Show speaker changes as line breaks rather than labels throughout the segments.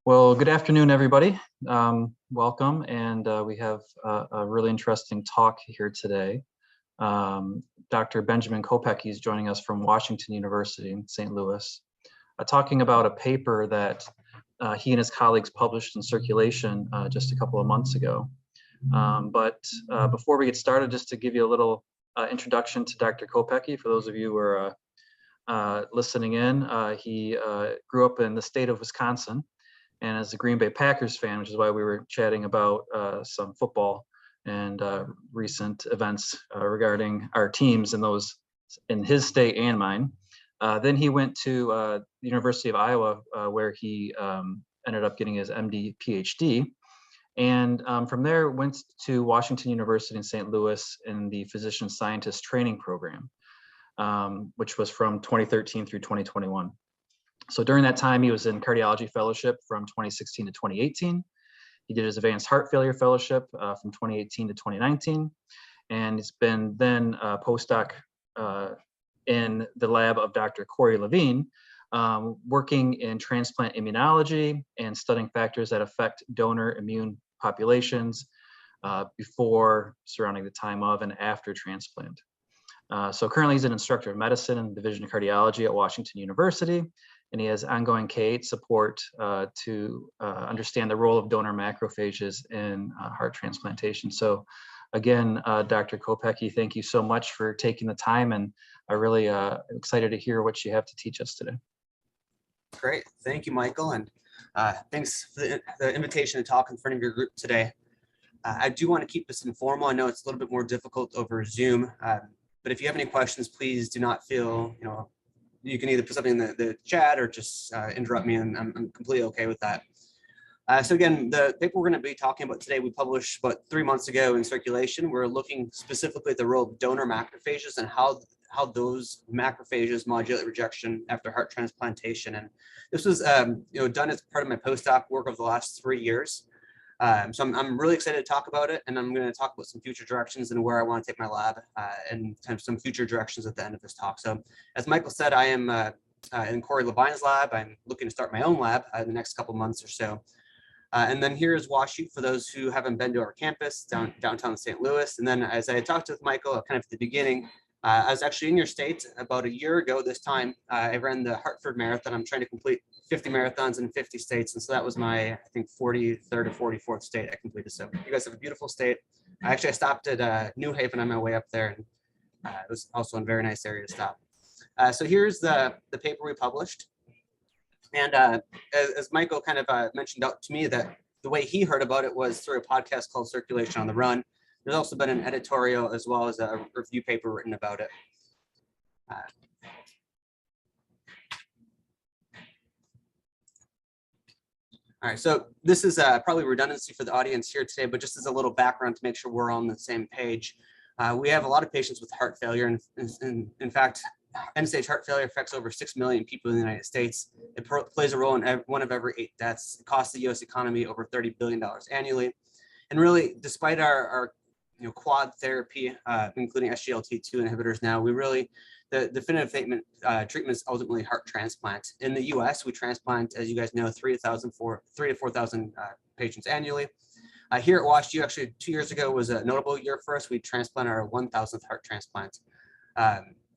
Well, good afternoon, everybody. Welcome, and we have a really interesting talk here today. Dr. Benjamin Kopecky is joining us from Washington University in St. Louis, talking about a paper that he and his colleagues published in Circulation just a couple of months ago. But before we get started, just to give you a little introduction to Dr. Kopecky, for those of you who are listening in, he grew up in the state of Wisconsin, and as a Green Bay Packers fan, which is why we were chatting about some football and recent events regarding our teams in those in his state and mine. Then he went to the University of Iowa, where he ended up getting his MD PhD. And from there went to Washington University in St. Louis in the physician scientist training program, which was from 2013 through 2021. So during that time, he was in cardiology fellowship from 2016 to 2018. He did his advanced heart failure fellowship from 2018 to 2019. And he's been then a postdoc in the lab of Dr. Corey Levine, working in transplant immunology and studying factors that affect donor immune populations before, surrounding the time of, and after transplant. So currently he's an instructor of medicine in the Division of Cardiology at Washington University, and he has ongoing K8 support to understand the role of donor macrophages in heart transplantation. So again, Dr. Kopecky, thank you so much for taking the time, and I'm really excited to hear what you have to teach us today.
Great, thank you, Michael, and thanks for the invitation to talk in front of your group today. I do want to keep this informal. I know it's a little bit more difficult over Zoom, but if you have any questions, please do not feel, you can either put something in the chat or just interrupt me, and I'm completely okay with that. So again, the paper we're going to be talking about today, we published about 3 months ago in Circulation. We're looking specifically at the role of donor macrophages and how those macrophages modulate rejection after heart transplantation. And this was done as part of my postdoc work over the last 3 years. So I'm really excited to talk about it, and I'm going to talk about some future directions and where I want to take my lab and kind of some future directions at the end of this talk. So as Michael said, I am in Corey Levine's lab. I'm looking to start my own lab in the next couple months or so. And then here is WashU for those who haven't been to our campus downtown St. Louis. And then as I talked with Michael kind of at the beginning, I was actually in your state about a year ago this time. I ran the Hartford Marathon. I'm trying to complete 50 marathons in 50 states. And so that was my, I think, 43rd or 44th state I completed. So you guys have a beautiful state. I stopped at New Haven on my way up there. And it was also a very nice area to stop. So here's the paper we published. And as Michael kind of mentioned out to me, that the way he heard about it was through a podcast called Circulation on the Run. There's also been an editorial as well as a review paper written about it. All right, so this is probably redundancy for the audience here today, but just as a little background to make sure we're on the same page. We have a lot of patients with heart failure, and in fact, end-stage heart failure affects over 6 million people in the United States. It plays a role in one of every 8 deaths. It costs the U.S. economy over $30 billion annually. And really, despite our quad therapy, including SGLT2 inhibitors now, the definitive treatment is ultimately heart transplant. In the US, we transplant, as you guys know, 3,000 to 4,000 patients annually. Here at WashU, actually 2 years ago was a notable year for us. We transplanted our 1,000th heart transplant.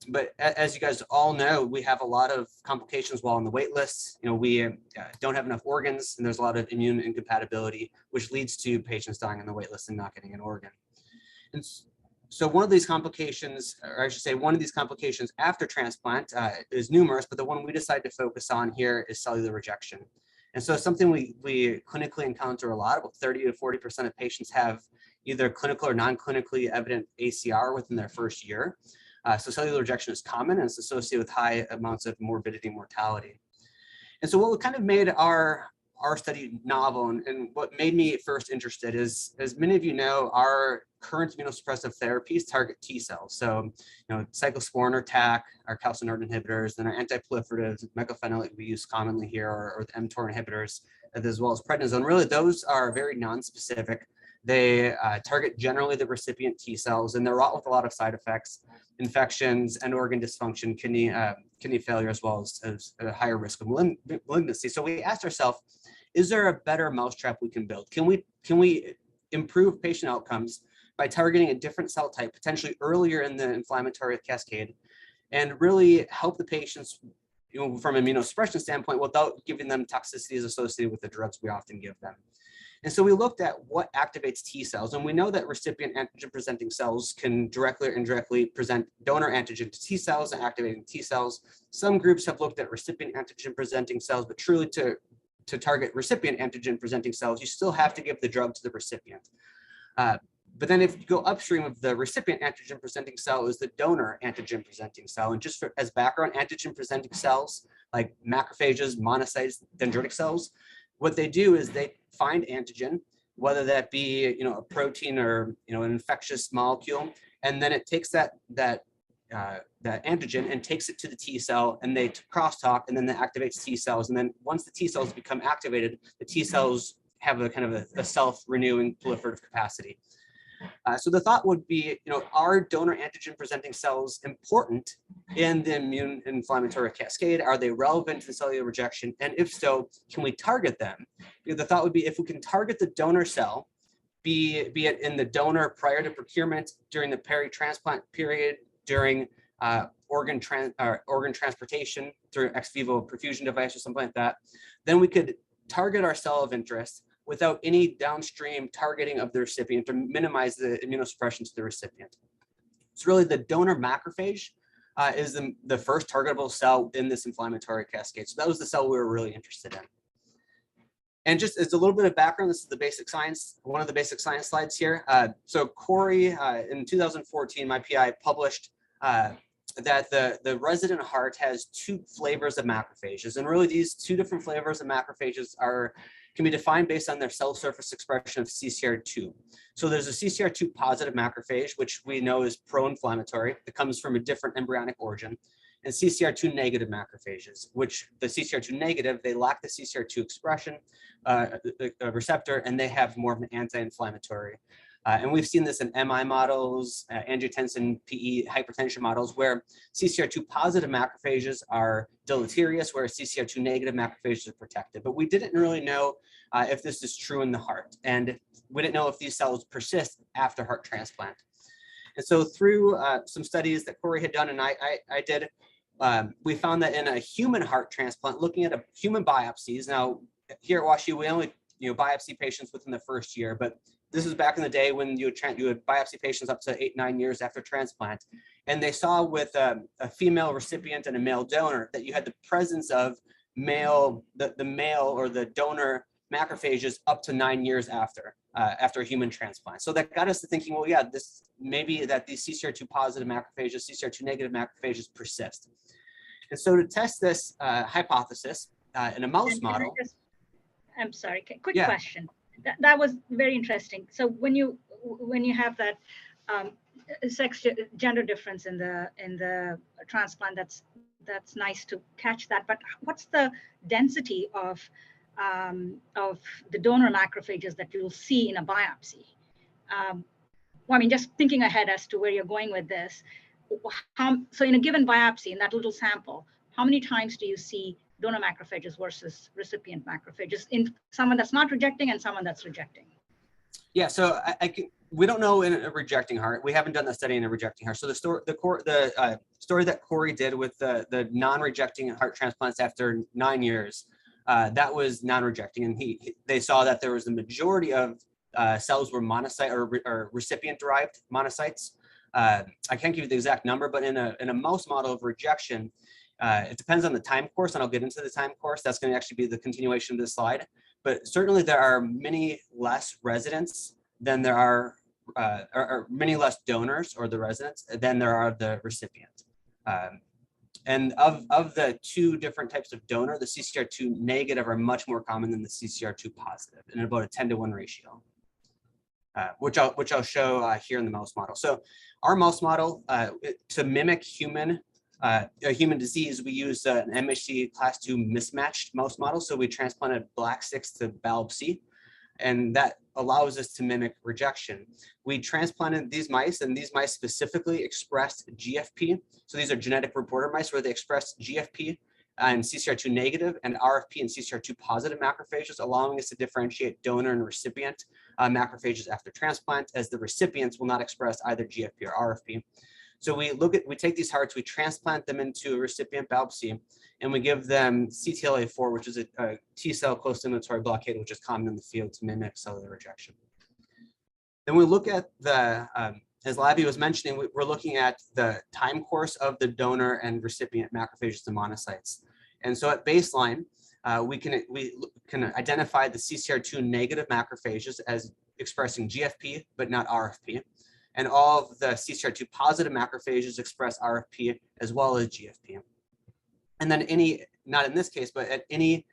But as you guys all know, we have a lot of complications while on the wait list. We don't have enough organs, and there's a lot of immune incompatibility, which leads to patients dying on the wait list and not getting an organ. And so one of these complications, or I should say one of these complications after transplant is numerous, but the one we decided to focus on here is cellular rejection. And so something we clinically encounter a lot. About 30 to 40% of patients have either clinical or non-clinically evident ACR within their first year. So cellular rejection is common, and it's associated with high amounts of morbidity and mortality. And so what kind of made our study novel, and what made me first interested is, as many of you know, our current immunosuppressive therapies target T cells. So, cyclosporin or TAC, our calcineurin inhibitors, and our anti-proliferatives, mycophenolate we use commonly here, or the mTOR inhibitors, as well as prednisone. Really, those are very non-specific. They target generally the recipient T cells, and they're wrought with a lot of side effects, infections, and organ dysfunction, kidney failure, as well as a higher risk of malignancy. So we asked ourselves, is there a better mousetrap we can build? Can we improve patient outcomes by targeting a different cell type, potentially earlier in the inflammatory cascade, and really help the patients, from an immunosuppression standpoint, without giving them toxicities associated with the drugs we often give them? And so we looked at what activates T cells, and we know that recipient antigen presenting cells can directly or indirectly present donor antigen to T cells and activating T cells. Some groups have looked at recipient antigen presenting cells, but truly to target recipient antigen presenting cells, you still have to give the drug to the recipient. But then if you go upstream of the recipient antigen presenting cell is the donor antigen presenting cell. And just as background, antigen presenting cells like macrophages, monocytes, dendritic cells, what they do is they find antigen, whether that be a protein or an infectious molecule, and then it takes that antigen and takes it to the T cell, and they crosstalk, and then that activates T cells. And then once the T cells become activated, the T cells have a kind of a self-renewing proliferative capacity. So the thought would be, are donor antigen presenting cells important in the immune inflammatory cascade? Are they relevant to cellular rejection? And if so, can we target them? Because the thought would be, if we can target the donor cell, be it in the donor prior to procurement, during the peri-transplant period, during organ transportation through ex vivo perfusion device or something like that, then we could target our cell of interest without any downstream targeting of the recipient to minimize the immunosuppression to the recipient. It's really the donor macrophage is the first targetable cell in this inflammatory cascade. So that was the cell we were really interested in. And just as a little bit of background, this is the basic science, one of the basic science slides here. So Corey, in 2014, my PI published that the resident heart has two flavors of macrophages. And really these two different flavors of macrophages can be defined based on their cell surface expression of CCR2. So there's a CCR2 positive macrophage, which we know is pro-inflammatory. It comes from a different embryonic origin. And CCR2 negative macrophages, which the CCR2 negative, they lack the CCR2 expression receptor, and they have more of an anti-inflammatory. And we've seen this in MI models, angiotensin PE hypertension models, where CCR2 positive macrophages are deleterious, whereas CCR2 negative macrophages are protected. But we didn't really know if this is true in the heart. And we didn't know if these cells persist after heart transplant. And so through some studies that Corey had done and I did, we found that in a human heart transplant, looking at human biopsies. Now, here at WashU, we only biopsy patients within the first year, but this was back in the day when you would biopsy patients up to 8-9 years after transplant. And they saw with a female recipient and a male donor that you had the presence of the male or the donor macrophages up to 9 years after a human transplant. So that got us to thinking, well, yeah, this maybe that these CCR2 positive macrophages, CCR2 negative macrophages persist. And so to test this hypothesis in a mouse model.
I'm sorry, quick question. That was very interesting. So when you have that sex gender difference in the transplant, that's nice to catch that. But what's the density of the donor macrophages that you'll see in a biopsy? Well, I mean, just thinking ahead as to where you're going with this. So in a given biopsy, in that little sample, how many times do you see donor macrophages versus recipient macrophages in someone that's not rejecting and someone that's rejecting?
Yeah, so we don't know in a rejecting heart. We haven't done the study in a rejecting heart. So the story that Corey did with the non-rejecting heart transplants after 9 years, that was non-rejecting, and they saw that there was a majority of cells were monocyte or recipient-derived monocytes. I can't give you the exact number, but in a mouse model of rejection, it depends on the time course, and I'll get into the time course. That's going to actually be the continuation of this slide. But certainly there are many less residents than there are, or many less donors or the residents than there are the recipient. And of the two different types of donor, the CCR2 negative are much more common than the CCR2 positive, in about a 10-to-1 ratio, which I'll show here in the mouse model. So our mouse model, to mimic a human disease, we use an MHC class 2 mismatched mouse model. So we transplanted BLAC6 to BALB-C. and that allows us to mimic rejection. We transplanted these mice, and these mice specifically expressed GFP. So these are genetic reporter mice where they express GFP and CCR2 negative and RFP and CCR2 positive macrophages, allowing us to differentiate donor and recipient macrophages after transplant, as the recipients will not express either GFP or RFP. So we take these hearts, we transplant them into a recipient biopsy, and we give them CTLA-4, which is a T cell co-stimulatory blockade, which is common in the field to mimic cellular rejection. Then we look at the, as Labby was mentioning, we're looking at the time course of the donor and recipient macrophages and monocytes. And so at baseline, we can identify the CCR2 negative macrophages as expressing GFP, but not RFP. And all of the CCR2 positive macrophages express RFP as well as GFP. And then not in this case, but at any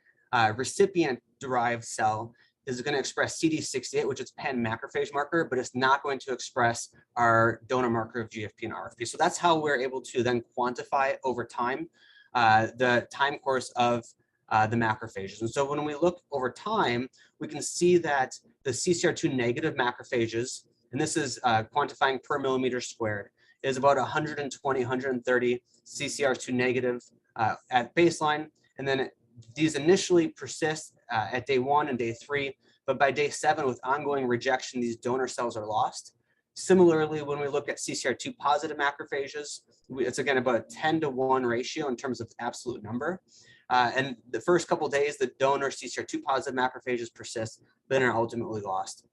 recipient-derived cell is going to express CD68, which is pan macrophage marker, but it's not going to express our donor marker of GFP and RFP. So that's how we're able to then quantify over time the time course of the macrophages. And so when we look over time, we can see that the CCR2 negative macrophages, and this is quantifying per millimeter squared, is about 120, 130 CCR2 negative at baseline. And then these initially persist at day 1 and day 3, but by day 7 with ongoing rejection, these donor cells are lost. Similarly, when we look at CCR2 positive macrophages, it's again about a 10-to-1 ratio in terms of absolute number. And the first couple of days, the donor CCR2 positive macrophages persist, then are ultimately lost.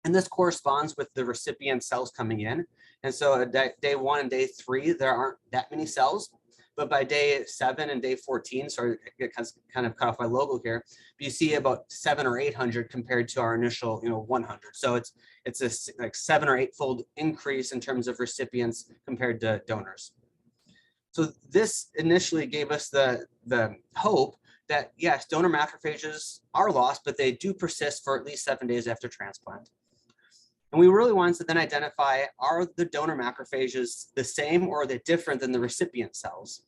And this corresponds with the recipient cells coming in. And so at day 1 and day 3, there aren't that many cells. But by day 7 and day 14, sorry, it kind of cut off my logo here, but you see about 700 or 800 compared to our initial 100. So it's a like 7 or 8-fold increase in terms of recipients compared to donors. So this initially gave us the hope that yes, donor macrophages are lost, but they do persist for at least 7 days after transplant. And we really wanted to then identify, are the donor macrophages the same or are they different than the recipient cells?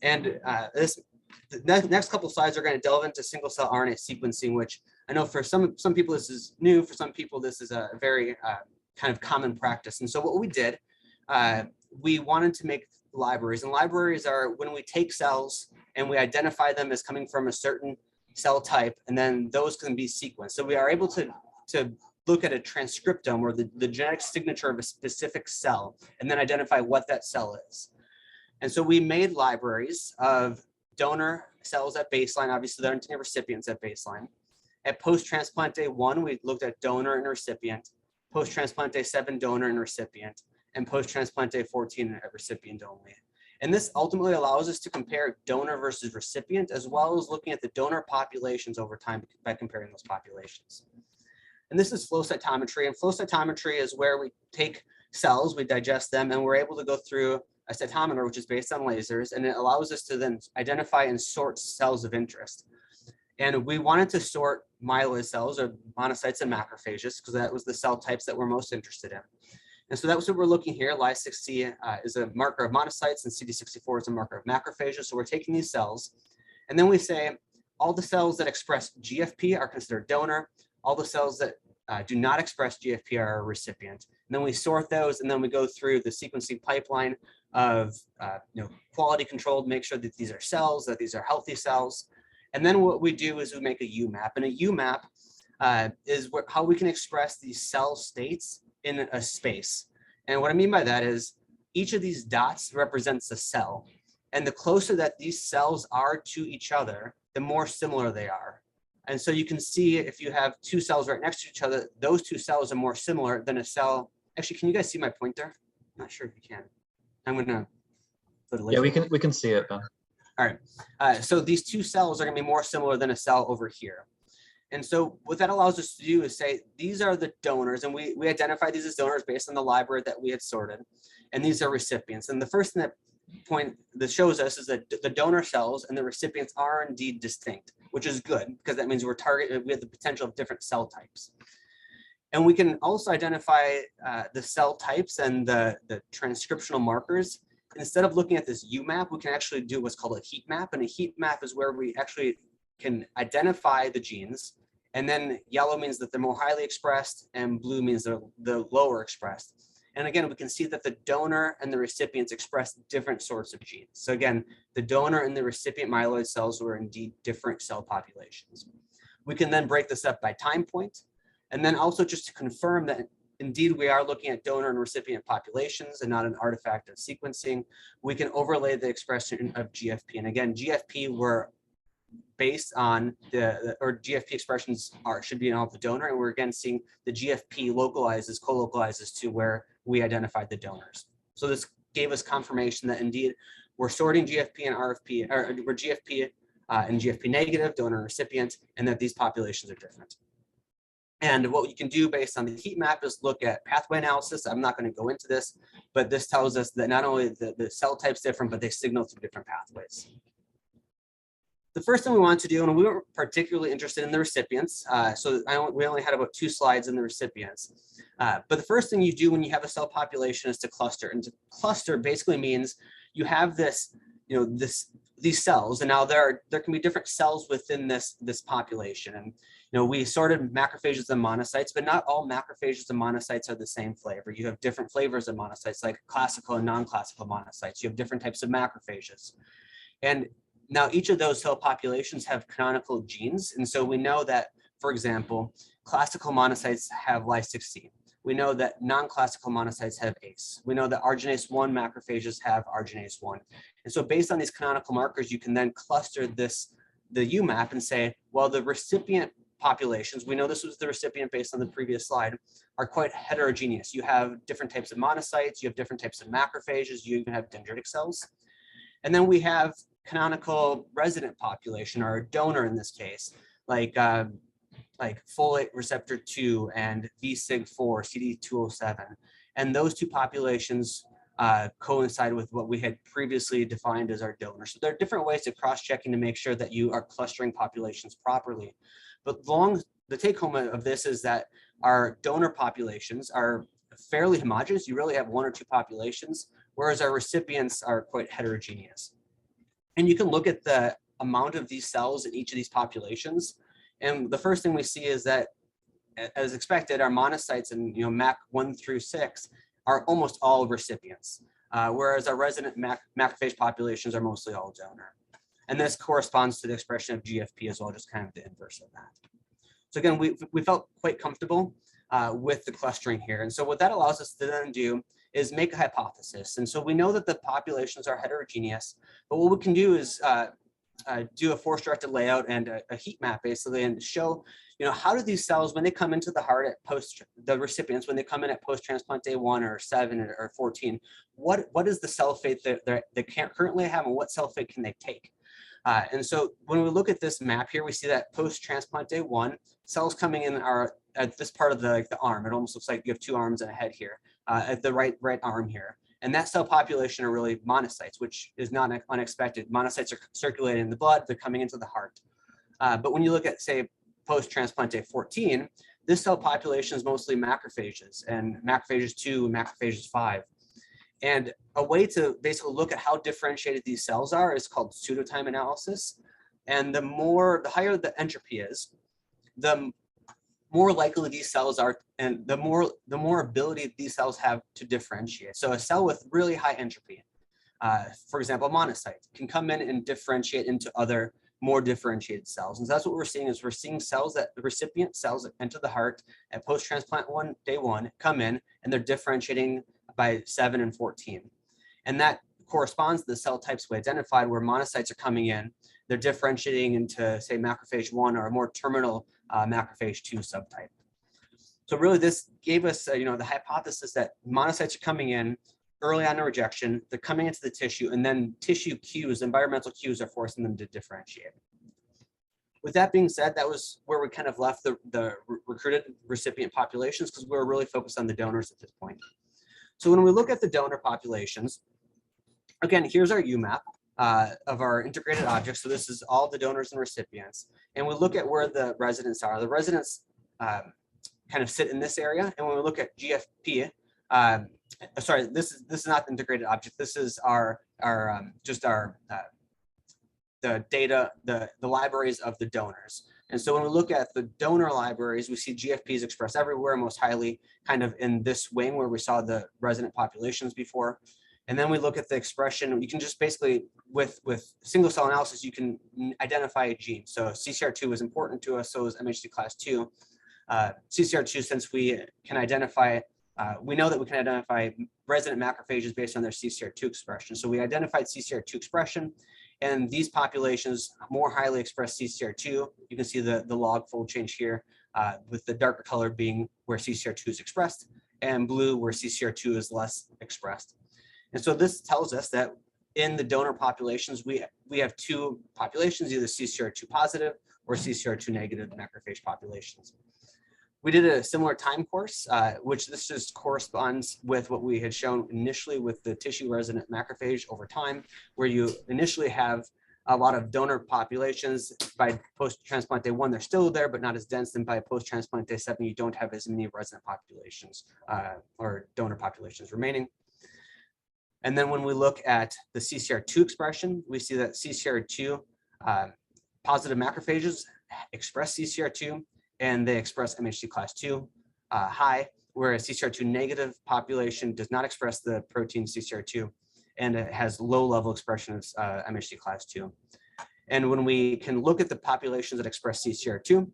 And the next couple of slides are going to delve into single cell RNA sequencing, which I know for some people this is new, for some people this is a very kind of common practice. And so what we did, we wanted to make libraries, and libraries are when we take cells and we identify them as coming from a certain cell type, and then those can be sequenced. So we are able to look at a transcriptome or the genetic signature of a specific cell and then identify what that cell is. And so we made libraries of donor cells at baseline. Obviously, there aren't any recipients at baseline. At post-transplant day 1, we looked at donor and recipient. Post-transplant day 7, donor and recipient. And post-transplant day 14, a recipient only. And this ultimately allows us to compare donor versus recipient, as well as looking at the donor populations over time by comparing those populations. And this is flow cytometry. And flow cytometry is where we take cells, we digest them, and we're able to go through a cytometer, which is based on lasers, and it allows us to then identify and sort cells of interest. And we wanted to sort myeloid cells, or monocytes and macrophages, because that was the cell types that we're most interested in. And so that was what we're looking here. Ly6C is a marker of monocytes, and CD64 is a marker of macrophages. So we're taking these cells, and then we say all the cells that express GFP are considered donor. All the cells that do not express GFP are a recipient. And then we sort those, and then we go through the sequencing pipeline of quality control to make sure that these are cells, that these are healthy cells. And then what we do is we make a UMAP. And a UMAP is how we can express these cell states in a space. And what I mean by that is each of these dots represents a cell. And the closer that these cells are to each other, the more similar they are. And so you can see if you have 2 cells right next to each other, those 2 cells are more similar than a cell. Actually, can you guys see my pointer? I'm not sure if you can. I'm gonna put a link.
Yeah, we can see it, Ben.
All right. So these 2 cells are gonna be more similar than a cell over here. And so what that allows us to do is say, these are the donors, and we identify these as donors based on the library that we had sorted. And these are recipients. And the first thing that shows us is that the donor cells and the recipients are indeed distinct, which is good because that means we have the potential of different cell types. And we can also identify the cell types and the transcriptional markers. Instead of looking at this UMAP, we can actually do what's called a heat map. And a heat map is where we actually can identify the genes And then yellow means that they're more highly expressed, and blue means they're lower expressed. And again, we can see that the donor and the recipients express different sorts of genes. So again, the donor and the recipient myeloid cells were indeed different cell populations. We can then break this up by time point. And then also just to confirm that indeed we are looking at donor and recipient populations and not an artifact of sequencing, we can overlay the expression of GFP. And again, GFP were based on GFP expressions should be in all the donor, and we're again seeing the GFP co-localizes to where we identified the donors. So this gave us confirmation that indeed we're sorting GFP and RFP, or we're GFP and GFP negative, donor and recipient, and that these populations are different. And what you can do based on the heat map is look at pathway analysis. I'm not going to go into this, but this tells us that not only the cell type's different, but they signal through different pathways. The first thing we wanted to do, and we were particularly interested in the recipients, we only had about 2 slides in the recipients. But the first thing you do when you have a cell population is to cluster. And to cluster basically means you have this, these cells, and now there can be different cells within this population. And we sorted macrophages and monocytes, but not all macrophages and monocytes are the same flavor. You have different flavors of monocytes, like classical and non-classical monocytes. You have different types of macrophages. And now each of those cell populations have canonical genes. And so we know that, for example, classical monocytes have Ly16. We know that non-classical monocytes have ACE. We know that arginase 1 macrophages have arginase 1. And so based on these canonical markers, you can then cluster the UMAP and say, well, the recipient populations, we know this was the recipient based on the previous slide, are quite heterogeneous. You have different types of monocytes, you have different types of macrophages, you even have dendritic cells. And then we have canonical resident population, or a donor in this case, like folate receptor 2 and VSIG4, CD207. And those 2 populations coincide with what we had previously defined as our donor. So there are different ways of cross-checking to make sure that you are clustering populations properly. But the take home of this is that our donor populations are fairly homogeneous. You really have 1 or 2 populations, whereas our recipients are quite heterogeneous. And you can look at the amount of these cells in each of these populations. And the first thing we see is that, as expected, our monocytes in MAC 1 through 6 are almost all recipients, whereas our resident macrophage populations are mostly all donor. And this corresponds to the expression of GFP as well, just kind of the inverse of that. So again, we felt quite comfortable with the clustering here. And so what that allows us to then do is make a hypothesis. And so we know that the populations are heterogeneous, but what we can do is do a force-directed layout and a heat map basically, and show, how do these cells, when they come into the heart at the recipients, when they come in at post-transplant day 1 or 7 or 14, what is the cell fate that they can't currently have, and what cell fate can they take? And so when we look at this map here, we see that post-transplant day 1, cells coming in are at this part of the arm. It almost looks like you have 2 arms and a head here, at the right arm here. And that cell population are really monocytes, which is not unexpected. Monocytes are circulating in the blood, they're coming into the heart. But when you look at, say, post-transplant day 14, this cell population is mostly macrophages, and macrophages 2 and macrophages 5. And a way to basically look at how differentiated these cells are is called pseudotime analysis. And the higher the entropy is, the more likely these cells are, and the more ability these cells have to differentiate. So a cell with really high entropy, for example, a monocyte, can come in and differentiate into other more differentiated cells. And so that's what we're seeing, is we're seeing cells, that the recipient cells that enter the heart at post-transplant day 1 come in, and they're differentiating by 7 and 14. And that corresponds to the cell types we identified, where monocytes are coming in, they're differentiating into, say, macrophage 1 or a more terminal macrophage 2 subtype. So really this gave us, the hypothesis that monocytes are coming in early on in rejection, they're coming into the tissue, and then tissue cues, environmental cues, are forcing them to differentiate. With that being said, that was where we kind of left the recruited recipient populations, because we were really focused on the donors at this point. So when we look at the donor populations, again, here's our UMAP of our integrated objects. So this is all the donors and recipients. And we look at where the residents are. The residents kind of sit in this area. And when we look at GFP, sorry, this is not the integrated object. This is the data, the libraries of the donors. And so when we look at the donor libraries, we see GFPs expressed everywhere, most highly kind of in this wing where we saw the resident populations before. And then we look at the expression. You can just basically, with single cell analysis, you can identify a gene. So CCR2 was important to us, so is MHC class 2. CCR2, since we can identify, we know that we can identify resident macrophages based on their CCR2 expression. So we identified CCR2 expression, and these populations more highly express CCR2. You can see the log fold change here, with the darker color being where CCR2 is expressed, and blue where CCR2 is less expressed. And so this tells us that in the donor populations, we have two populations, either CCR2 positive or CCR2 negative macrophage populations. We did a similar time course, which this just corresponds with what we had shown initially with the tissue resident macrophage over time, where you initially have a lot of donor populations. By post-transplant day 1, they're still there, but not as dense. Than by post-transplant day 7, you don't have as many resident populations or donor populations remaining. And then when we look at the CCR2 expression, we see that CCR2 positive macrophages express CCR2, and they express MHC class 2 high, whereas CCR2 negative population does not express the protein CCR2, and it has low level expression of MHC class 2. And when we can look at the populations that express CCR2,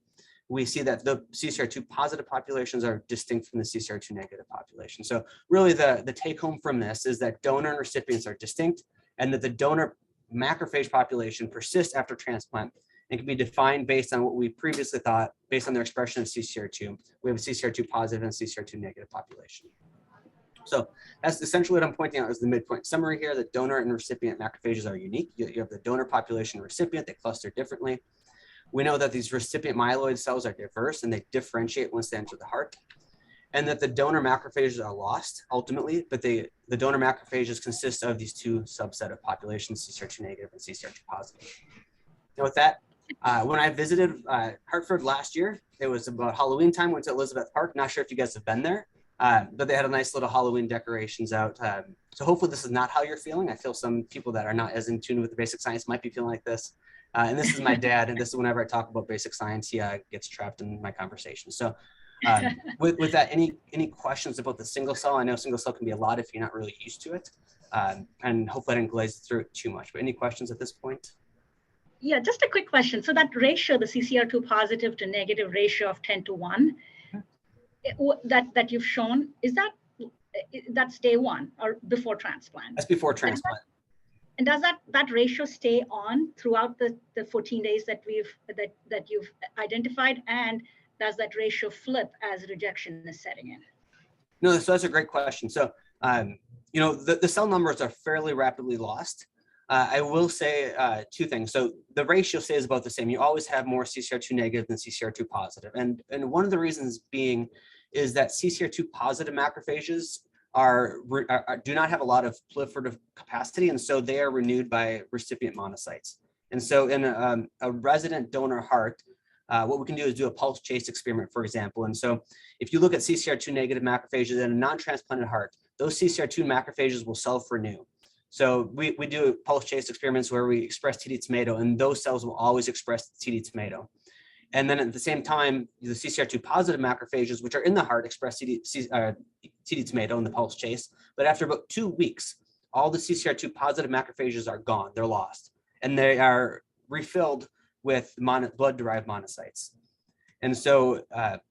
we see that the CCR2 positive populations are distinct from the CCR2 negative population. So really the take home from this is that donor and recipients are distinct, and that the donor macrophage population persists after transplant and can be defined based on what we previously thought based on their expression of CCR2. We have a CCR2 positive and CCR2 negative population. So that's essentially what I'm pointing out as the midpoint summary here. The donor and recipient macrophages are unique. You have the donor population and recipient, they cluster differently. We know that these recipient myeloid cells are diverse and they differentiate once they enter the heart, and that the donor macrophages are lost ultimately, but the donor macrophages consist of these two subset of populations, CCR2 negative and CCR2 positive. Now with that, when I visited Hartford last year, it was about Halloween time, went to Elizabeth Park. Not sure if you guys have been there, but they had a nice little Halloween decorations out. So hopefully this is not how you're feeling. I feel some people that are not as in tune with the basic science might be feeling like this. And this is my dad, and this is whenever I talk about basic science, he gets trapped in my conversation. So with that, any questions about the single cell? I know single cell can be a lot if you're not really used to it. And hopefully I didn't glaze through it too much, but any questions at this point?
Yeah, just a quick question. So that ratio, the CCR2 positive to negative ratio of 10:1, that you've shown, that's day 1 or before transplant?
That's before transplant.
And does that ratio stay on throughout the 14 days that you've identified? And does that ratio flip as rejection is setting in?
No, so that's a great question. So, the cell numbers are fairly rapidly lost. I will say 2 things. So the ratio stays about the same. You always have more CCR2 negative than CCR2 positive. And one of the reasons being is that CCR2 positive macrophages do not have a lot of proliferative capacity, and so they are renewed by recipient monocytes. And so in a resident donor heart, what we can do is do a pulse chase experiment, for example. And so if you look at CCR2 negative macrophages in a non-transplanted heart, those CCR2 macrophages will self-renew. So we do pulse chase experiments where we express TD tomato, and those cells will always express TD tomato. And then at the same time, the CCR2 positive macrophages, which are in the heart, express TD tomato in the pulse chase. But after about 2 weeks, all the CCR2 positive macrophages are gone. They're lost. And they are refilled with blood-derived monocytes. And so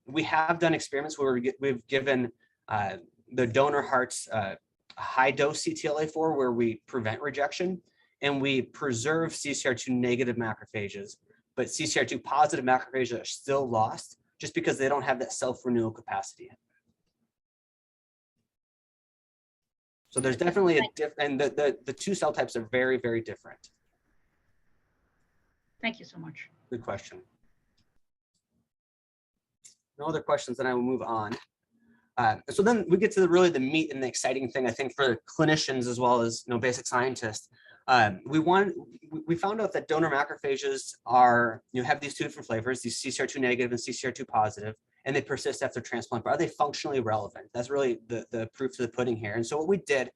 we have done experiments where we've given the donor hearts high-dose CTLA-4 where we prevent rejection, and we preserve CCR2 negative macrophages. But CCR2 positive macrophages are still lost just because they don't have that self-renewal capacity. So there's definitely a different, and the 2 cell types are very, very different.
Thank you so much.
Good question. No other questions, then I will move on. So then we get to really the meat and the exciting thing, I think, for clinicians as well as basic scientists. We found out that donor macrophages have these 2 different flavors, these CCR2 negative and CCR2 positive, and they persist after transplant. But are they functionally relevant? That's really the proof of the pudding here. And so what we did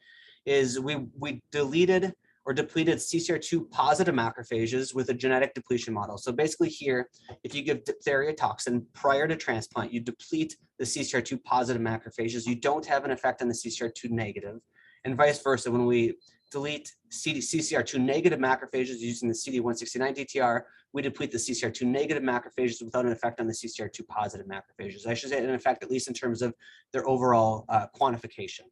is we deleted or depleted CCR2 positive macrophages with a genetic depletion model. So basically here, if you give diphtheria toxin prior to transplant, you deplete the CCR2 positive macrophages. You don't have an effect on the CCR2 negative, and vice versa. When we delete CCR2 negative macrophages using the CD169 DTR, we deplete the CCR2 negative macrophages without an effect on the CCR2 positive macrophages. I should say an effect, at least in terms of their overall quantification.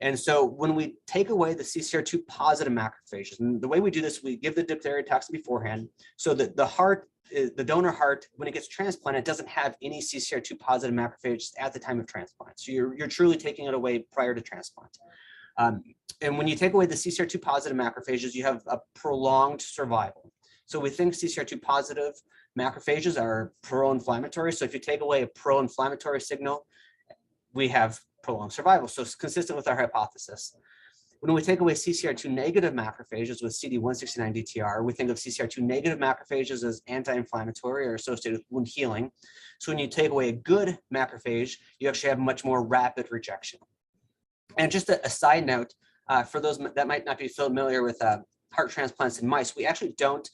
And so when we take away the CCR2 positive macrophages, and the way we do this, we give the diphtheria toxin beforehand, so that the donor heart, when it gets transplanted, doesn't have any CCR2 positive macrophages at the time of transplant. So you're truly taking it away prior to transplant. And when you take away the CCR2 positive macrophages, you have a prolonged survival. So we think CCR2 positive macrophages are pro-inflammatory. So if you take away a pro-inflammatory signal, we have prolonged survival. So it's consistent with our hypothesis. When we take away CCR2 negative macrophages with CD169 DTR, we think of CCR2 negative macrophages as anti-inflammatory or associated with wound healing. So when you take away a good macrophage, you actually have much more rapid rejection. And just a side note, for those that might not be familiar with heart transplants in mice, we actually don't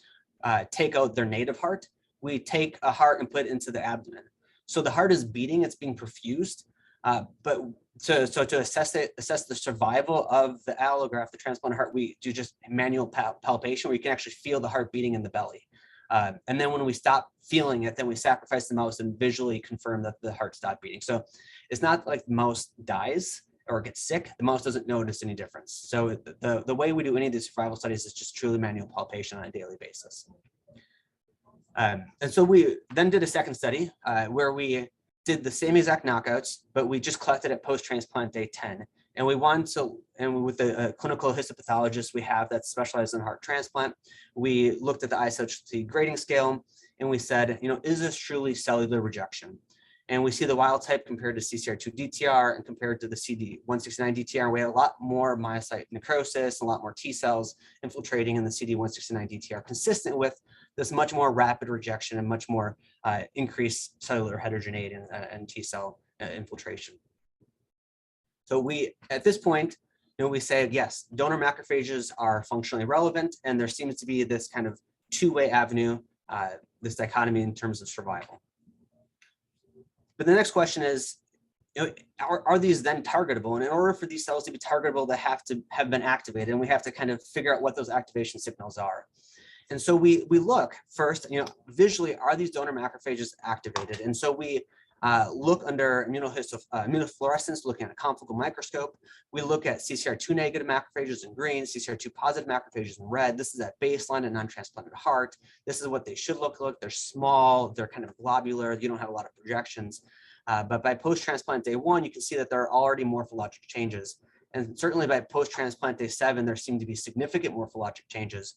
take out their native heart. We take a heart and put it into the abdomen. So the heart is beating, it's being perfused, but to assess the survival of the allograft, the transplant heart, we do just manual palpation where you can actually feel the heart beating in the belly. And then when we stop feeling it, then we sacrifice the mouse and visually confirm that the heart stopped beating. So it's not like the mouse dies or gets sick, the mouse doesn't notice any difference. So the way we do any of these survival studies is just truly manual palpation on a daily basis. And so we then did a second study where we did the same exact knockouts, but we just collected at post-transplant day 10. And we wanted to, and with the clinical histopathologist we have that's specialized in heart transplant, we looked at the ISHLT grading scale and we said, is this truly cellular rejection? And we see the wild type compared to CCR2 DTR and compared to the CD169 DTR. We had a lot more myocyte necrosis, a lot more T cells infiltrating in the CD169 DTR, consistent with this much more rapid rejection and much more increased cellular heterogeneity and T cell infiltration. So we, at this point, we say, yes, donor macrophages are functionally relevant, and there seems to be this kind of two-way avenue, this dichotomy in terms of survival. But the next question is, are these then targetable? And in order for these cells to be targetable, they have to have been activated, and we have to kind of figure out what those activation signals are. And so we look first, visually, are these donor macrophages activated? And so we look under immunofluorescence, looking at a confocal microscope. We look at CCR2 negative macrophages in green, CCR2 positive macrophages in red. This is at baseline and non-transplanted heart. This is what they should look like. They're small, they're kind of globular, you don't have a lot of projections. But by post-transplant day 1, you can see that there are already morphologic changes. And certainly by post-transplant day 7, there seem to be significant morphologic changes.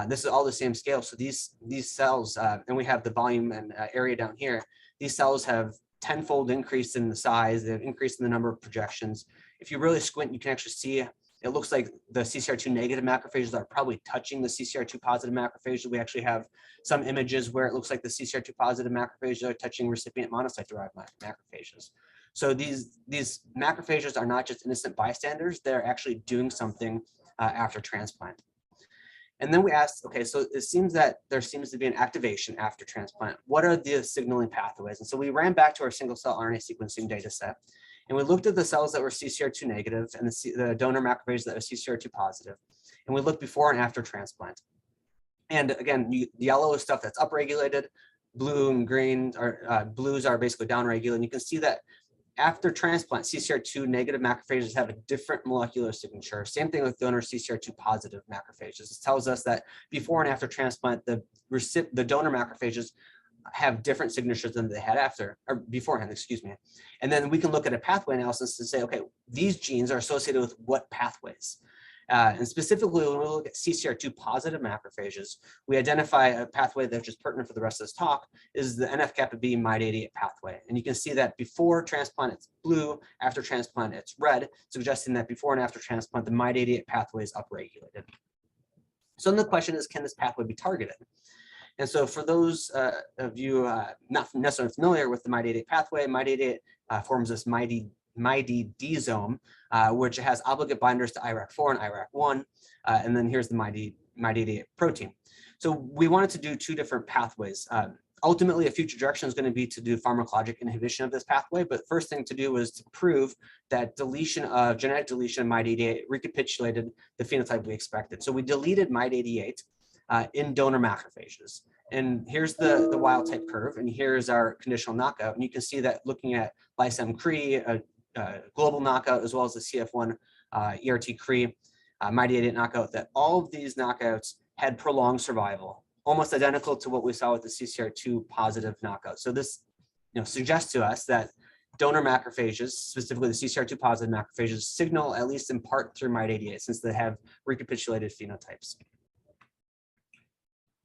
This is all the same scale. So these cells, and we have the volume and area down here, these cells have tenfold increase in the size, they've increased in the number of projections. If you really squint, you can actually see it looks like the CCR2 negative macrophages are probably touching the CCR2 positive macrophages. We actually have some images where it looks like the CCR2 positive macrophages are touching recipient monocyte-derived macrophages. So these macrophages are not just innocent bystanders, they're actually doing something after transplant. And then we asked, okay, so it seems that there seems to be an activation after transplant. What are the signaling pathways? And so we ran back to our single cell RNA sequencing data set, and we looked at the cells that were CCR2 negative and the donor macrophages that were CCR2 positive. And we looked before and after transplant. And again, yellow is stuff that's upregulated, blue and green are blues are basically downregulated. And you can see that after transplant, CCR2 negative macrophages have a different molecular signature. Same thing with donor CCR2 positive macrophages. This tells us that before and after transplant, the donor macrophages have different signatures than they had after, or beforehand, excuse me. And then we can look at a pathway analysis to say, okay, these genes are associated with what pathways? And specifically, when we look at CCR2 positive macrophages, we identify a pathway that's just pertinent for the rest of this talk, is the NF-kappa B MyD88 pathway. And you can see that before transplant, it's blue, after transplant, it's red, suggesting that before and after transplant, the MyD88 pathway is upregulated. So then the question is, can this pathway be targeted? And so for those of you not necessarily familiar with the MyD88 pathway, MyD88 forms this MyD-D-zome, which has obligate binders to IRAK4 and IRAK1, and then here's the MyD88 protein. So we wanted to do two different pathways. Ultimately, a future direction is going to be to do pharmacologic inhibition of this pathway, but first thing to do was to prove that genetic deletion of MyD88 recapitulated the phenotype we expected. So we deleted MyD88 in donor macrophages. And here's the wild type curve, and here's our conditional knockout. And you can see that looking at lysem-Cre, global knockout, as well as the CF1 ERT-Cre, MyD88 knockout, that all of these knockouts had prolonged survival, almost identical to what we saw with the CCR2 positive knockout. So this suggests to us that donor macrophages, specifically the CCR2 positive macrophages, signal at least in part through MyD88 since they have recapitulated phenotypes.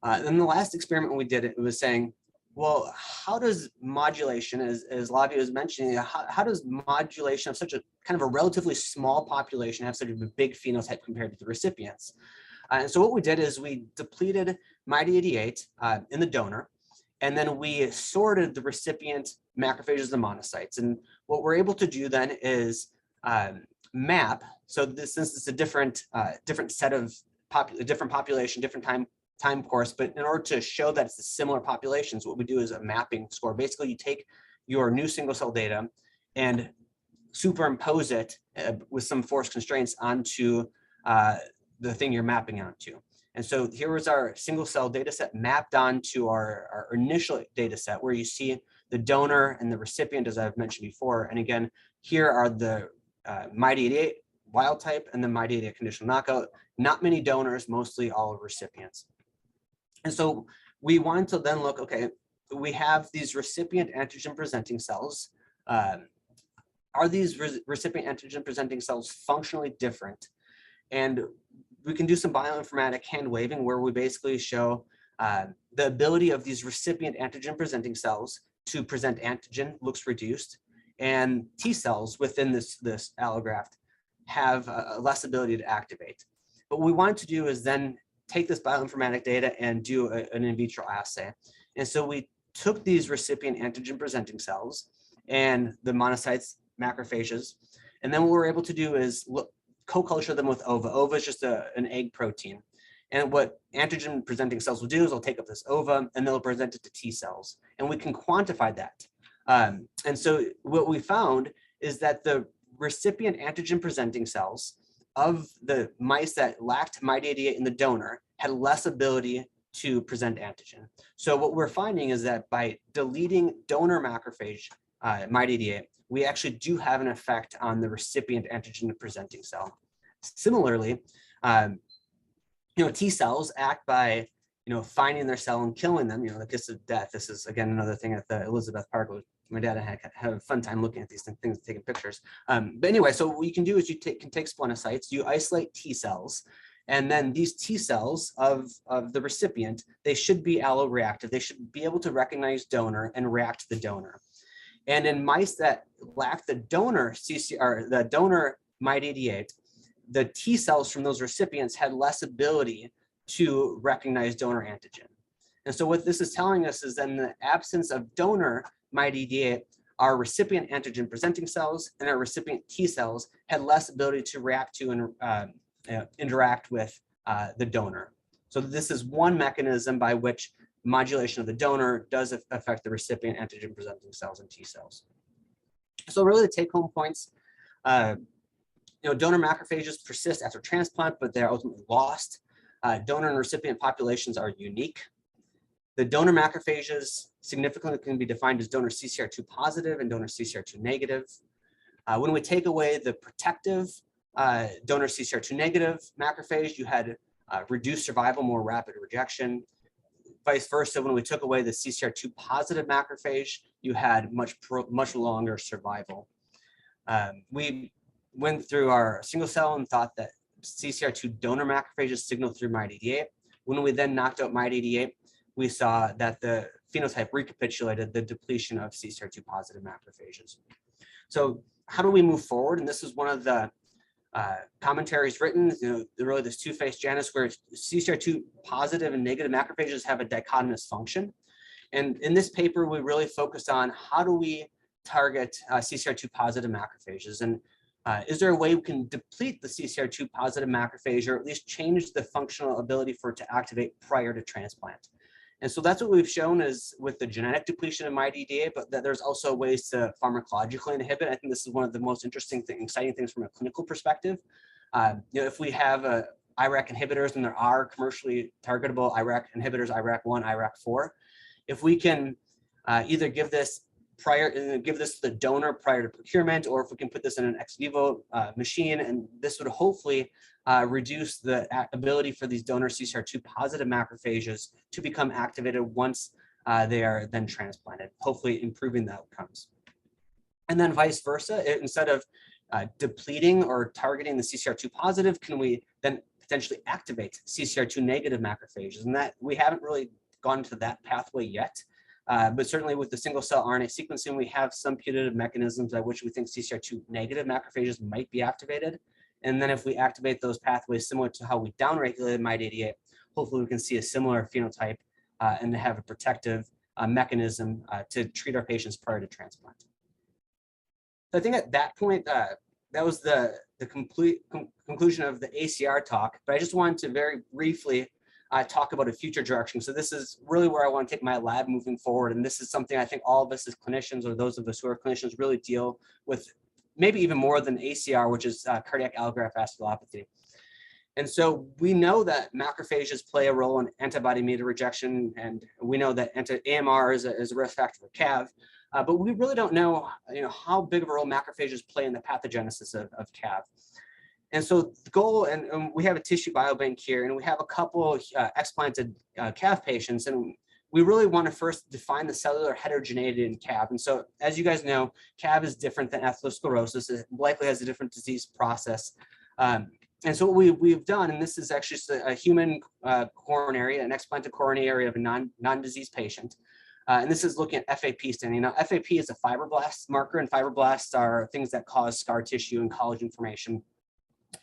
Then the last experiment we did, it was saying, well, how does modulation, as Lavia was mentioning, how does modulation of such a kind of a relatively small population have such a big phenotype compared to the recipients? And so what we did is we depleted MyD88 in the donor, and then we sorted the recipient macrophages and monocytes. And what we're able to do then is map. So since it's a different set of different population, different time course, but in order to show that it's a similar populations, what we do is a mapping score. Basically, you take your new single cell data and superimpose it with some force constraints onto the thing you're mapping onto. And so here was our single cell data set mapped onto our initial data set, where you see the donor and the recipient, as I've mentioned before. And again, here are the MyD88 wild type and the MyD88 conditional knockout. Not many donors, mostly all recipients. And so we wanted to then look, okay, we have these recipient antigen presenting cells. Are these recipient antigen presenting cells functionally different? And we can do some bioinformatic hand waving, where we basically show the ability of these recipient antigen presenting cells to present antigen looks reduced, and T cells within this allograft have less ability to activate. But what we wanted to do is then take this bioinformatic data and do an in vitro assay. And so we took these recipient antigen presenting cells and the monocytes, macrophages, and then what we're able to do is co-culture them with ova. Ova is just an egg protein. And what antigen presenting cells will do is they'll take up this ova and they'll present it to T cells. And we can quantify that. And so what we found is that the recipient antigen presenting cells of the mice that lacked MyD88 in the donor had less ability to present antigen. So what we're finding is that by deleting donor macrophage MyD88, we actually do have an effect on the recipient antigen presenting cell. Similarly, T cells act by finding their cell and killing them. The kiss of death. This is again another thing at the Elizabeth Park. My dad and I had a fun time looking at these things, taking pictures. But anyway, so what you can do is you can take splenocytes, you isolate T cells, and then these T cells of the recipient, they should be alloreactive. They should be able to recognize donor and react to the donor. And in mice that lack the donor the donor MyD88, the T cells from those recipients had less ability to recognize donor antigen. And so what this is telling us is that in the absence of donor MyD88, our recipient antigen presenting cells and our recipient T cells had less ability to react to and interact with the donor. So this is one mechanism by which modulation of the donor does affect the recipient antigen presenting cells and T cells. So really the take home points, donor macrophages persist after transplant, but they're ultimately lost. Donor and recipient populations are unique. The donor macrophages significantly can be defined as donor CCR2 positive and donor CCR2 negative. When we take away the protective donor CCR2 negative macrophage, you had reduced survival, more rapid rejection. Vice versa, when we took away the CCR2 positive macrophage, you had much longer survival. We went through our single cell and thought that CCR2 donor macrophages signaled through MyD88. When we then knocked out MyD88, we saw that the phenotype recapitulated the depletion of CCR2 positive macrophages. So how do we move forward? And this is one of the commentaries written, really this two-faced Janus, where CCR2 positive and negative macrophages have a dichotomous function. And in this paper, we really focused on how do we target CCR2 positive macrophages? And is there a way we can deplete the CCR2 positive macrophage, or at least change the functional ability for it to activate prior to transplant? And so that's what we've shown is with the genetic depletion of MyDDA, but that there's also ways to pharmacologically inhibit. I think this is one of the most interesting, exciting things from a clinical perspective. If we have IRAK inhibitors, and there are commercially targetable IRAK inhibitors, IRAK1, IRAK4, if we can either give this to the donor prior to procurement, or if we can put this in an ex vivo machine, and this would hopefully reduce the ability for these donor CCR2 positive macrophages to become activated once they are then transplanted, hopefully improving the outcomes. And then vice versa, instead of depleting or targeting the CCR2 positive, can we then potentially activate CCR2 negative macrophages? And that we haven't really gone to that pathway yet. But certainly with the single cell RNA sequencing, we have some putative mechanisms by which we think CCR2 negative macrophages might be activated. And then if we activate those pathways similar to how we downregulated MyDDA, hopefully we can see a similar phenotype and have a protective mechanism to treat our patients prior to transplant. So I think at that point, that was the complete conclusion of the ACR talk, but I just wanted to very briefly talk about a future direction. So this is really where I want to take my lab moving forward. And this is something I think all of us as clinicians, or those of us who are clinicians, really deal with, maybe even more than ACR, which is cardiac allograft vasculopathy. And so we know that macrophages play a role in antibody-mediated rejection, and we know that AMR is a risk factor for CAV, but we really don't know, how big of a role macrophages play in the pathogenesis of CAV. And so the goal, and we have a tissue biobank here, and we have a couple explanted CAV patients, and we really want to first define the cellular heterogeneity in CAV. And so, as you guys know, CAV is different than atherosclerosis. It likely has a different disease process. And so what we've done, and this is actually just a human coronary, an explanted coronary of a non-disease patient. And this is looking at FAP staining. Now, FAP is a fibroblast marker, and fibroblasts are things that cause scar tissue and collagen formation.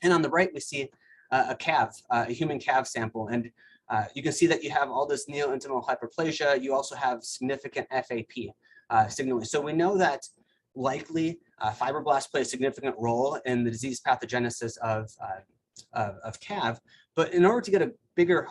And on the right, we see a CAV, a human CAV sample. And you can see that you have all this neointimal hyperplasia. You also have significant FAP signaling. So we know that likely fibroblasts play a significant role in the disease pathogenesis of CAV. But in order to get a bigger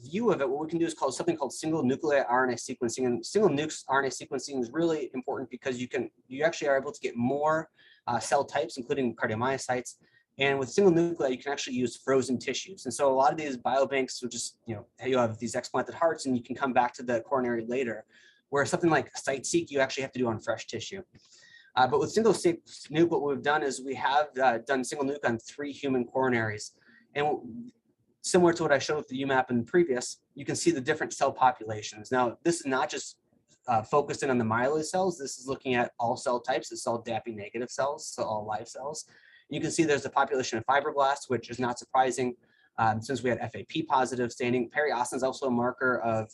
view of it, what we can do is something called single nuclear RNA sequencing. And single nukes RNA sequencing is really important because you actually are able to get more cell types, including cardiomyocytes. And with single nuclei, you can actually use frozen tissues. And so a lot of these biobanks will just, you have these explanted hearts and you can come back to the coronary later, where something like site-seq, you actually have to do on fresh tissue. But with single nuke, what we've done is we have done single nuke on 3 human coronaries. And similar to what I showed with the UMAP in the previous, you can see the different cell populations. Now, this is not just focused in on the myeloid cells. This is looking at all cell types. It's all DAPI negative cells, so all live cells. You can see there's a population of fibroblasts, which is not surprising since we had FAP positive staining. Periostin is also a marker of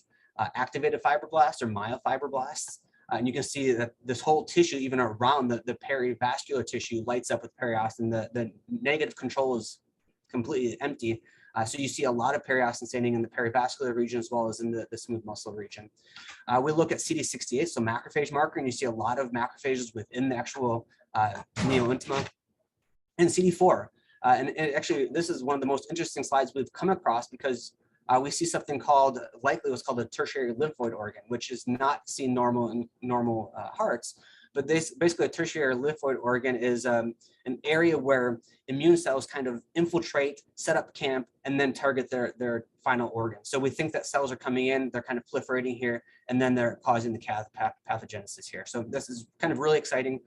activated fibroblasts or myofibroblasts. And you can see that this whole tissue, even around the perivascular tissue, lights up with periostin. The negative control is completely empty. So you see a lot of periostin staining in the perivascular region as well as in the smooth muscle region. We look at CD68, so macrophage marker, and you see a lot of macrophages within the actual neointima. And CD4, and actually this is one of the most interesting slides we've come across because we see something called, likely what's called a tertiary lymphoid organ, which is not seen normal in normal hearts, but basically a tertiary lymphoid organ is an area where immune cells kind of infiltrate, set up camp, and then target their final organ. So we think that cells are coming in, they're kind of proliferating here, and then they're causing the pathogenesis here. So this is kind of really exciting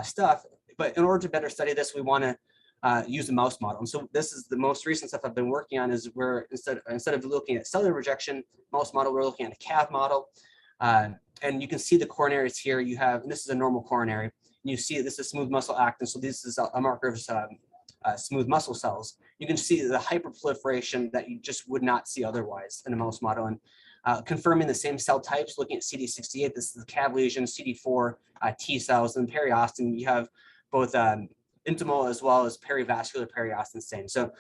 stuff. But in order to better study this, we want to use a mouse model. And so this is the most recent stuff I've been working on is where instead of looking at cellular rejection mouse model, we're looking at a CAV model. And you can see the coronaries here. You have, and this is a normal coronary. And you see this is smooth muscle actin. So this is a marker of smooth muscle cells. You can see the hyperproliferation that you just would not see otherwise in a mouse model. And confirming the same cell types, looking at CD68, this is the CAV lesion, CD4 T cells, and periostin. You have both intimal as well as perivascular periostin stain. So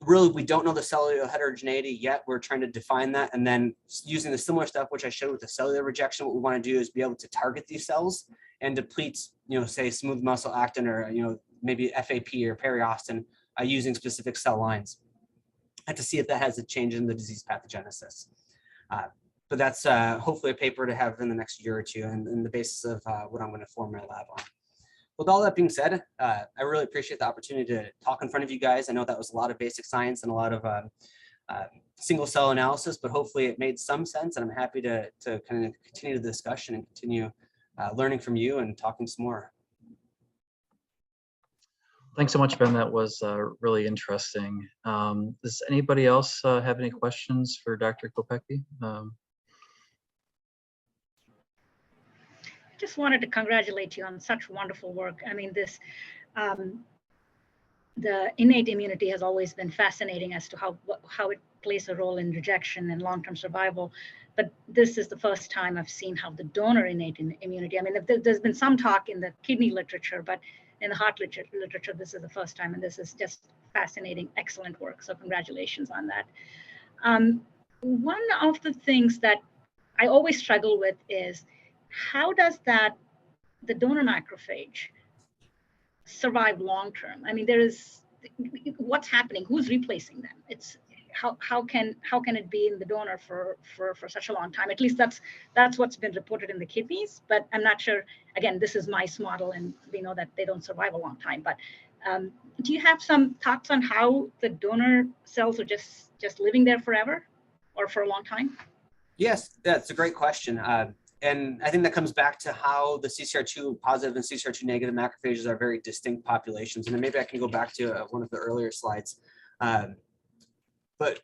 really, we don't know the cellular heterogeneity yet. We're trying to define that. And then using the similar stuff, which I showed with the cellular rejection, what we want to do is be able to target these cells and deplete, say smooth muscle actin or, maybe FAP or periostin using specific cell lines, and to see if that has a change in the disease pathogenesis. But that's hopefully a paper to have in the next year or two, and the basis of what I'm going to form my lab on. With all that being said, I really appreciate the opportunity to talk in front of you guys. I know that was a lot of basic science and a lot of single cell analysis, but hopefully it made some sense, and I'm happy to kind of continue the discussion and continue learning from you and talking some more.
Thanks so much, Ben. That was really interesting. Does anybody else have any questions for Dr. Kopecky?
Just wanted to congratulate you on such wonderful work. I mean, this, the innate immunity has always been fascinating as to how it plays a role in rejection and long-term survival. But this is the first time I've seen how the donor innate immunity, I mean, there's been some talk in the kidney literature, but in the heart literature, this is the first time, and this is just fascinating, excellent work. So congratulations on that. One of the things that I always struggle with is, how does the donor macrophage survive long term? I mean, what's happening? Who's replacing them? It's how can it be in the donor for such a long time? At least that's what's been reported in the kidneys, but I'm not sure. Again, this is mice model, and we know that they don't survive a long time. But do you have some thoughts on how the donor cells are just living there forever or for a long time?
Yes, that's a great question. And I think that comes back to how the CCR2 positive and CCR2 negative macrophages are very distinct populations. And then maybe I can go back to one of the earlier slides. But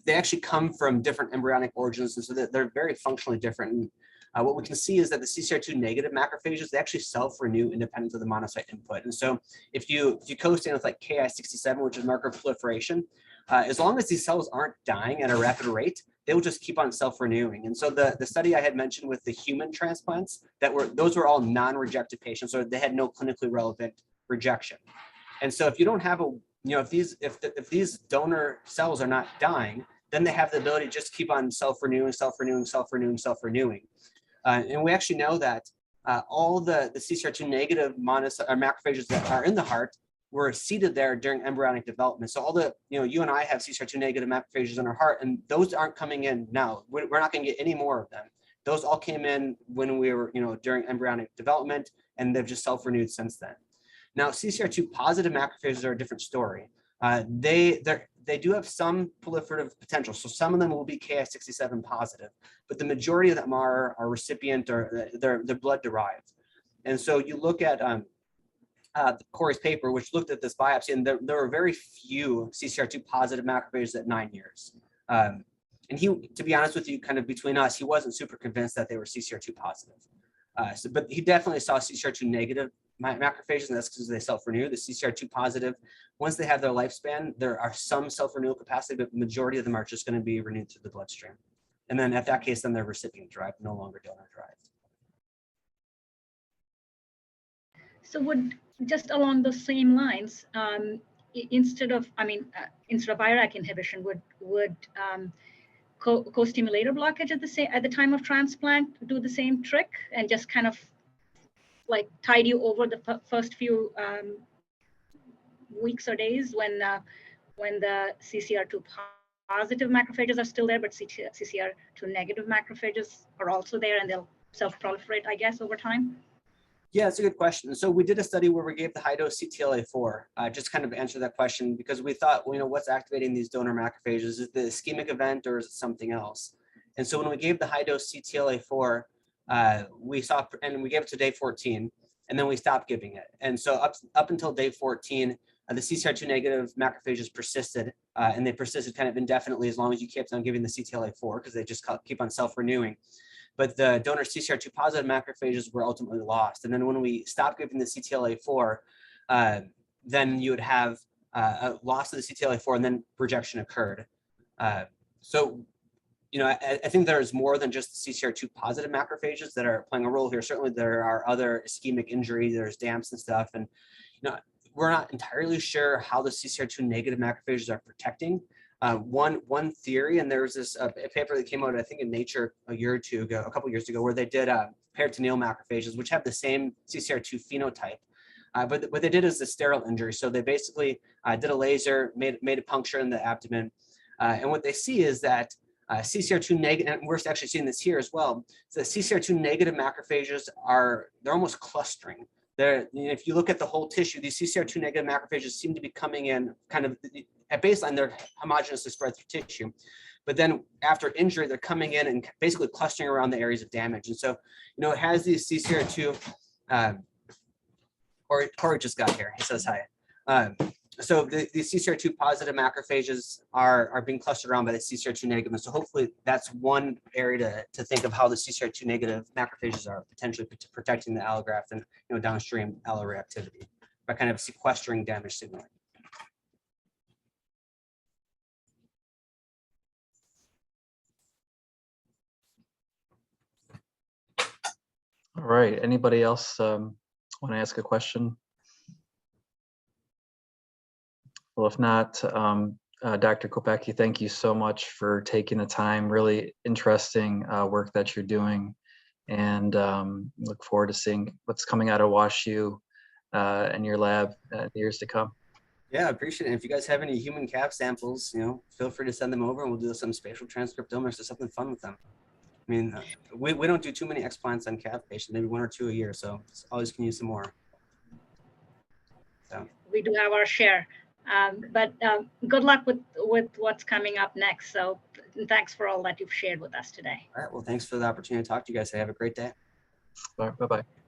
they actually come from different embryonic origins, and so they're very functionally different. And what we can see is that the CCR2 negative macrophages, they actually self-renew independent of the monocyte input. And so if you co-stain with like Ki67, which is marker of proliferation, as long as these cells aren't dying at a rapid rate, they will just keep on self-renewing. And so the study I had mentioned with the human transplants, those were all non-rejected patients, so they had no clinically relevant rejection. And so if you don't have if these donor cells are not dying, then they have the ability to just keep on self-renewing. And we actually know that all the CCR2 negative macrophages that are in the heart were seated there during embryonic development. So all the, you and I have CCR2 negative macrophages in our heart, and those aren't coming in now. We're not going to get any more of them. Those all came in when we were, during embryonic development, and they've just self-renewed since then. Now, CCR2 positive macrophages are a different story. They do have some proliferative potential. So some of them will be Ki67 positive, but the majority of them are recipient, or they're blood derived. And so you look at Corey's paper, which looked at this biopsy, and there were very few CCR2 positive macrophages at 9 years. And he, to be honest with you, kind of between us, he wasn't super convinced that they were CCR2 positive. But he definitely saw CCR2 negative macrophages, and that's because they self-renew. The CCR2 positive, once they have their lifespan, there are some self-renewal capacity, but the majority of them are just going to be renewed through the bloodstream. And then at that case, then they're recipient derived, no longer donor derived.
So just along the same lines, instead of IRAK inhibition, would co-stimulator blockage at the time of transplant do the same trick and just kind of like tide you over the first few weeks or days when the CCR2 positive macrophages are still there, but CCR2 negative macrophages are also there, and they'll self-proliferate, I guess, over time?
Yeah, that's a good question. So we did a study where we gave the high dose CTLA-4, just kind of answer that question, because we thought, well, what's activating these donor macrophages? Is it the ischemic event, or is it something else? And so when we gave the high dose CTLA-4, we saw, and we gave it to day 14, and then we stopped giving it. And so up until day 14, the CCR2 negative macrophages persisted, and they persisted kind of indefinitely as long as you kept on giving the CTLA-4, because they just keep on self-renewing. But the donor CCR2 positive macrophages were ultimately lost. And then when we stopped giving the CTLA-4, then you would have a loss of the CTLA-4, and then rejection occurred. So I think there's more than just the CCR2 positive macrophages that are playing a role here. Certainly there are other ischemic injuries, there's damps and stuff. And we're not entirely sure how the CCR2 negative macrophages are protecting. One theory, and there was this a paper that came out, I think, in Nature a couple years ago, where they did peritoneal macrophages, which have the same CCR2 phenotype. But what they did is the sterile injury. So they basically did a laser, made a puncture in the abdomen. And what they see is that CCR2 negative, and we're actually seeing this here as well. So the CCR2 negative macrophages they're almost clustering. If you look at the whole tissue, these CCR2 negative macrophages seem to be coming in kind of at baseline, they're homogeneously spread through tissue. But then after injury, they're coming in and basically clustering around the areas of damage. And so, it has these CCR2, Corey just got here, he says hi. So the CCR2 positive macrophages are being clustered around by the CCR2 negative. And so hopefully that's one area to think of how the CCR2 negative macrophages are potentially protecting the allograft and downstream alloreactivity by kind of sequestering damage signaling.
All right, anybody else want to ask a question? Well, if not, Dr. Kopecky, thank you so much for taking the time. Really interesting work that you're doing, and look forward to seeing what's coming out of WashU and your lab in the years to come.
Yeah, I appreciate it. If you guys have any human calf samples, feel free to send them over, and we'll do some spatial transcriptomics or something fun with them. I mean, we don't do too many explants on calf patients, maybe 1 or 2 a year, so always can use some more. So.
We do have our share. But good luck with what's coming up next. So thanks for all that you've shared with us today.
All right. Well, thanks for the opportunity to talk to you guys. Have a great day.
All right. Bye-bye.